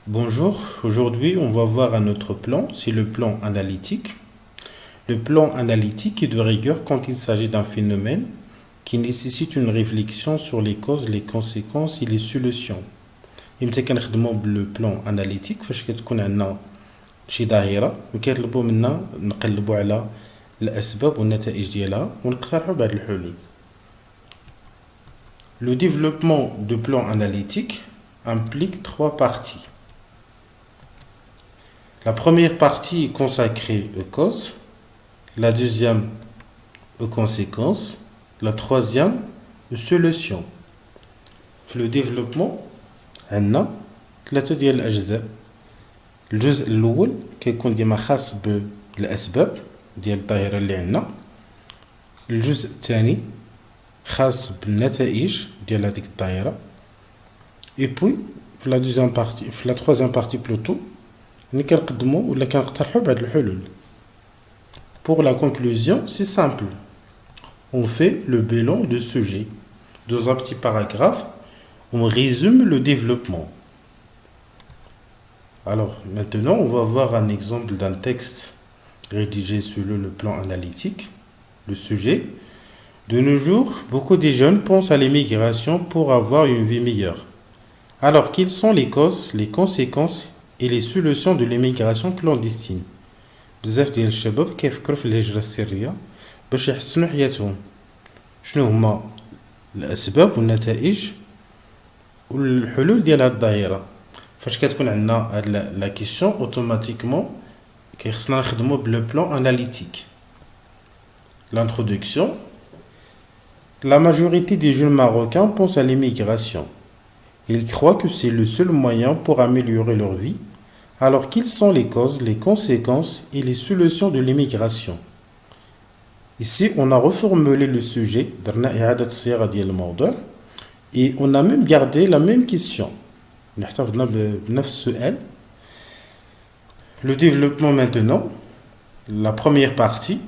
Bonjour, aujourd'hui on va voir un autre plan, c'est le plan analytique. Le plan analytique est de rigueur quand il s'agit d'un phénomène qui nécessite une réflexion sur les causes, les conséquences et les solutions. يمكن كنخدموا بالبلان اناليتيك فاش كتكون عندنا شي ظاهره وكيطلبوا منا نقلبوا على الاسباب والنتائج ديالها ونقترحوا بعض الحلول. Le développement de plan analytique implique trois parties. La première partie est consacrée aux causes, la deuxième aux conséquences, la troisième aux solutions. في le développement عندنا ثلاثة ديال الأجزاء. الجزء الأول كيكون ديما خاص بالأسباب ديال الظاهرة اللي عندنا. الجزء الثاني خاص بالنتائج ديال هذيك الظاهرة. Et puis في la deuxième partie, في la troisième partie plutôt, اللي كنقدموا ولا كنقترحوا بعض الحلول. Pour la conclusion, c'est simple. On fait le bilan de sujet. Dans un petit paragraphe, on résume le développement. Alors, maintenant, on va voir un exemple d'un texte rédigé selon le plan analytique. Le sujet. De nos jours, beaucoup de jeunes pensent à l'immigration pour avoir une vie meilleure. Alors, quelles sont les causes, les conséquences et les solutions de l'immigration clandestine؟ بزاف ديال الشباب كيفكروا في الهجرة السرية باش يحسنوا حياتهم. شنو هما الأسباب والنتائج والحلول ديال هاد الظاهرة؟ فاش كتكون عندنا هاد لا كيسيون اوتوماتيكمون كيخصنا نخدموا بلو بلان اناليتيك. L'introduction. La majorité des jeunes marocains pensent à l'immigration. Ils croient que c'est le seul moyen pour améliorer leur vie. Alors, quelles sont les causes, les conséquences et les solutions de l'immigration? Ici, on a reformulé le sujet, et on a même gardé la même question. Le développement maintenant, la première partie,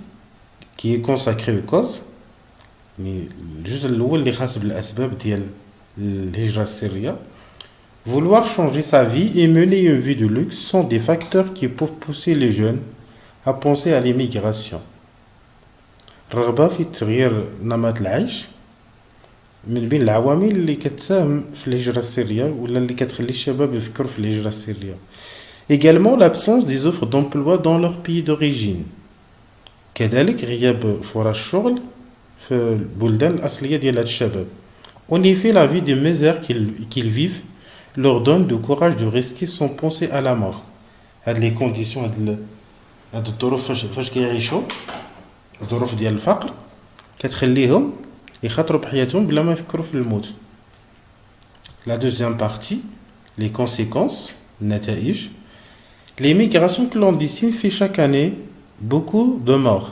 qui est consacrée aux causes, الجزء الأول اللي خاص بالأسباب ديال الهجرة السرية. Vouloir changer sa vie et mener une vie de luxe sont des facteurs qui peuvent pousser les jeunes à penser à l'immigration. الرغبة في تغيير نمط العيش من بين العوامل اللي كتساهم في الهجرة السرية ولا اللي كتخلي الشباب يفكروا في الهجرة السرية. Également l'absence des offres d'emploi dans leur pays d'origine. كذلك غياب فرص الشغل في البلدان الأصلية ديال هاد الشباب. En effet, la vie de misère qu'ils vivent leur donne du courage de risquer sans penser à la mort. هاد les conditions هاد الظروف فاش كيعيشوا الظروف ديال الفقر كتخليهم يخاطروا بحياتهم بلا ما يفكروا في الموت. La deuxième partie, les conséquences, النتائج. L'immigration clandestine fait chaque année beaucoup de morts.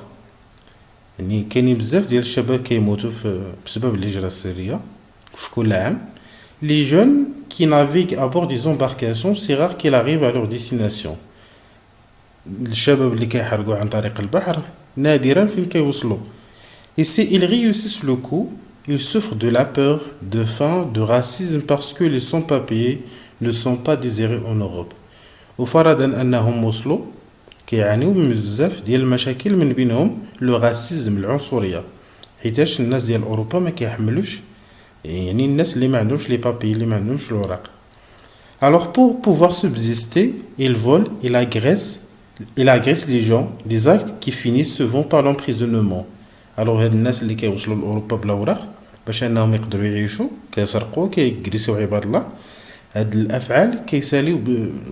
يعني كاينين بزاف ديال الشباب كيموتوا بسبب الهجرة السرية في كل عام. Les jeunes qui naviguent à bord des embarcations, c'est rare qu'ils arrivent à leur destination. الشباب اللي كيحرقوا عن طريق البحر نادرا فين كيوصلوا. Et si ils réussissent le coup, ils souffrent de la peur, de faim, de racisme parce que les sans-papiers ne sont pas désirés en Europe. وفرضا أنهم وصلوا كيعانيو من بزاف ديال المشاكل من بينهم لو راسيزم العنصرية حيتاش الناس ديال أوروبا ما كيحملوش يعني الناس اللي ما عندهمش لي بابي اللي ما عندهمش الوراق. Alors pour pouvoir subsister, ils volent, ils agressent les gens, des actes qui finissent souvent par l'emprisonnement. Alors هاد الناس اللي كيوصلوا لأوروبا بلا وراق باش انهم يقدروا يعيشوا كيسرقوا كيجريسوا عباد الله. هاد الافعال كيساليو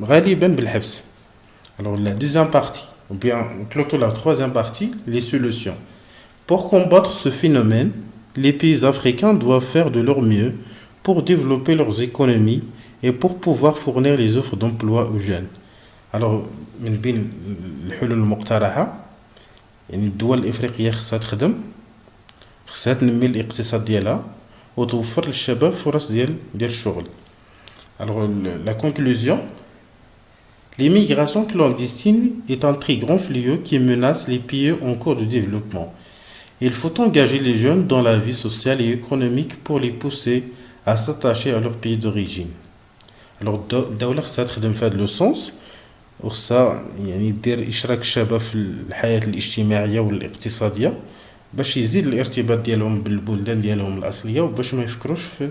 غالبا بالحبس. Alors la deuxième partie, ou bien plutôt la troisième partie, les solutions. Pour combattre ce phénomène, les pays africains doivent faire de leur mieux pour développer leurs économies et pour pouvoir fournir les offres d'emploi aux jeunes. Alors, من بين الحلول المقترحة يعني الدول الإفريقية خصها تخدم خصها تنمي الاقتصاد ديالها وتوفر للشباب فرص ديال الشغل. Alors la conclusion. L'immigration clandestine est un très grand fléau qui menace les pays en cours de développement. Il faut engager les jeunes dans la vie sociale et économique pour les pousser à s'attacher à leur pays d'origine. لو الدولة خصها تخدم في هذا لو سونس، وخصها يعني دير إشراك الشباب في الحياة الاجتماعية والاقتصادية باش يزيد الارتباط ديالهم بالبلدان ديالهم الأصلية، وباش ما يفكروش في